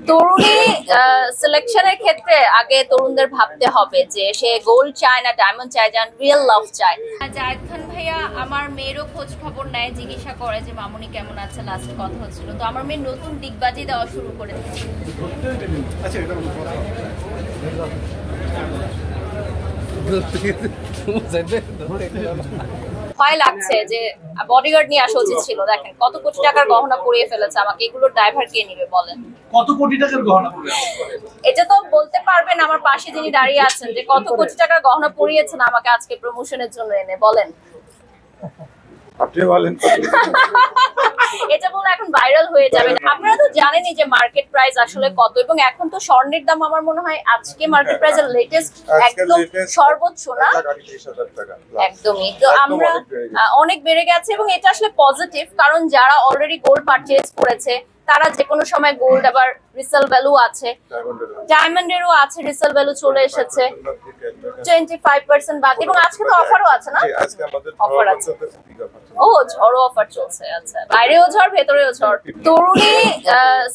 তরুণী সিলেকশনের ক্ষেত্রে আগে তরুণদের ভাবতে হবে যে সে গোল্ড চায় না ডায়মন্ড চায়, যেন রিয়েল লাভ চায়। জায়েদ খান ভাইয়া আমার মেয়েরও খোঁজ খবর নেয়, জিজ্ঞাসা করে যে মামুনি কেমন আছে, লাস্ট কথা হচ্ছিল। তো আমার মেয়ে নতুন ডিগবাজি দেওয়া শুরু করে দিয়েছে। ভয় লাগছে যে বডিগার্ড নিয়ে আসা উচিত ছিল। দেখেন কত কোটি টাকার গহনা পরিয়ে ফেলেছে আমাকে, এগুলোর ড্রাইভার কে নিবে বলেন? কত কোটি টাকার গহনা? এটা তো বলতে পারবেন আমার পাশে যিনি দাঁড়িয়ে আছেন যে কত কোটি টাকার গহনা পরিয়েছেন আমাকে আজকে প্রমোশনের জন্য এনে, বলেন আপনি বলেন। এটা বলে এখন ভাইরাল হয়ে যাবে। আপনারা তো জানেনই যে মার্কেট প্রাইস আসলে কত, এবং এখন তো স্বর্ণের দাম আমার মনে হয় আজকে মার্কেট প্রাইসের লেটেস্ট একদম সর্বোচ্চ না, একদমই। তো আমরা অনেক বেড়ে গেছে এবং এটা আসলে পজিটিভ, কারণ যারা অলরেডি গোল্ড পারচেজ করেছে তারা যে কোনো সময় গোল্ড আবার রিসেল ভ্যালু আছে, ডায়মন্ডেরও আছে রিসেল ভ্যালু চলে এসেছে 25% বাদ, এবং আজকে তো অফারও আছে না? অফার আছে, ও ঝড়ো অফার চলছে। আচ্ছা, বাইরেও ঝড় ভেতরেও ঝড়। তরুণী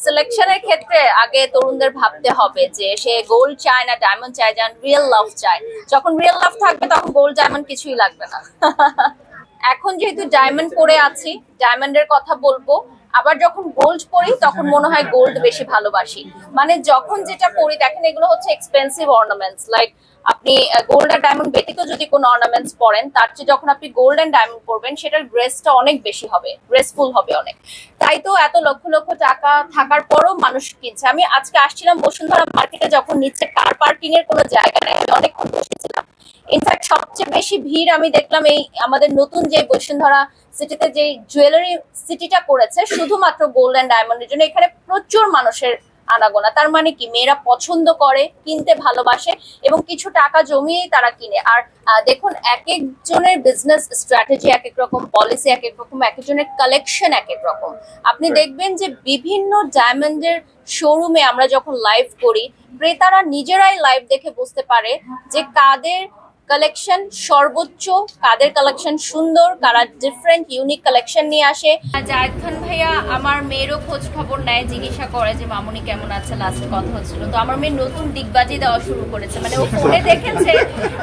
সিলেকশনের ক্ষেত্রে আগে তরুণদের ভাবতে হবে যে সে গোল্ড চায় না ডায়মন্ড চায়, যেন রিয়েল লাভ চায়। যখন রিয়েল লাভ থাকবে তখন গোল্ড ডায়মন্ড কিছুই লাগবে না। এখন যেহেতু ডায়মন্ড পরে আছি, ডায়মন্ডের কথা বলবো। আবার যখন গোল্ড পরি তখন মনে হয় গোল্ড বেশি ভালোবাসি। মানে যখন যেটা পরি, দেখেন এগুলো হচ্ছে এক্সপেন্সিভ অর্নামেন্টস, লাইক আপনি গোল্ড আর ডায়মন্ড ব্যতীত যদি কোনো অর্নামেন্টস পরেন, তার চেয়ে যখন আপনি গোল্ড এন্ড ডায়মন্ড পরবেন সেটার গ্রেসটা অনেক বেশি হবে, গ্রেসফুল হবে অনেক। তাই তো এত লক্ষ লক্ষ টাকা থাকার পরও মানুষ কিনছে। আমি আজকে আসছিলাম বসুন্ধরা মার্কেটে, যখন নিচে কার পার্কিং এর কোনো জায়গা নেই, আমি অনেকক্ষণ বসেছিলাম। ইনফ্যাক্ট সবচেয়ে বেশি ভিড় আমি দেখলাম এই আমাদের নতুন যে বসুন্ধরা সিটিতে যে জুয়েলারি সিটিটা করেছে শুধুমাত্র গোল্ড এন্ড ডায়মন্ডের জন্য। এখানে প্রচুর মানুষের আনাগোনা। তার মানে কি, মেয়েরা পছন্দ করে, কিনতে ভালোবাসে এবং কিছু টাকা জমিয়েই তারা কিনে। আর দেখুন, এক একজনের বিজনেস স্ট্র্যাটেজি এক এক রকম, পলিসি এক এক রকম, এক একজনের কালেকশন এক এক রকম। আপনি দেখবেন যে বিভিন্ন ডায়মন্ডের শোরুমে আমরা যখন লাইভ করি, ক্রেতারা নিজেরাই লাইভ দেখে বুঝতে পারে যে কাদের কালেকশন সর্বোচ্চ, কাদের কালেকশন সুন্দর, কারা ডিফারেন্ট ইউনিক কালেকশন নিয়ে আসে। জায়েদ খান ভাইয়া আমার মেয়েরও খোঁজ খবর নেয়, জিজ্ঞাসা করে যে মামুনি কেমন আছে, লাস্ট কথা হচ্ছিল। তো আমার মেয়ে নতুন ডিগবাজি দেওয়া শুরু করেছে। মানে ও ফোনে দেখেছে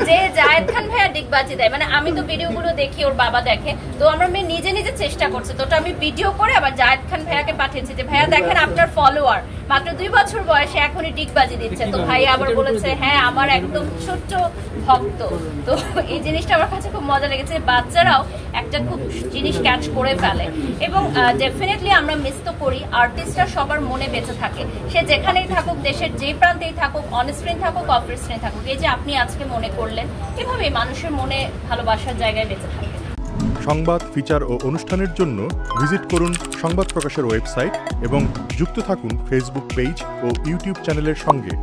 যে জায়েদ খান ভাইয়া ডিগবাজি দেয়, মানে আমি তো ভিডিওগুলো দেখি, ওর বাবা দেখে, তো আমার মেয়ে নিজে নিজে চেষ্টা করছে। তো আমি ভিডিও করে আবার জায়েদ খান ভাইয়াকে পাঠিয়েছি যে ভাইয়া দেখেন আপনার ফলোয়ার মাত্র 2 বছর বয়সে এখনই ডিগবাজি দিচ্ছে। তো ভাইয়া আবার বলেছে হ্যাঁ আমার একদম ছোট্ট ভক্ত। তো এই জিনিসটা আমার কাছে খুব মজা লেগেছে। বাচ্চারাও একটা খুব জিনিস ক্যাচ করে ফেলে এবং ডেফিনেটলি আমরা মিস তো করি। আর্টিস্টরা সবার মনে বেঁচে থাকে, সে যেখানেই থাকুক, দেশের যে প্রান্তেই থাকুক, অন স্ক্রিন থাকুক, অফ স্ক্রিন থাকুক। এই যে আপনি আজকে মনে করলেন, এভাবেই মানুষের মনে ভালোবাসার জায়গায় বেঁচে থাকে। সংবাদ, ফিচার ও অনুষ্ঠানের জন্য ভিজিট করুন সংবাদ প্রকাশের ওয়েবসাইট এবং যুক্ত থাকুন ফেসবুক পেজ ও ইউটিউব চ্যানেলের সঙ্গে।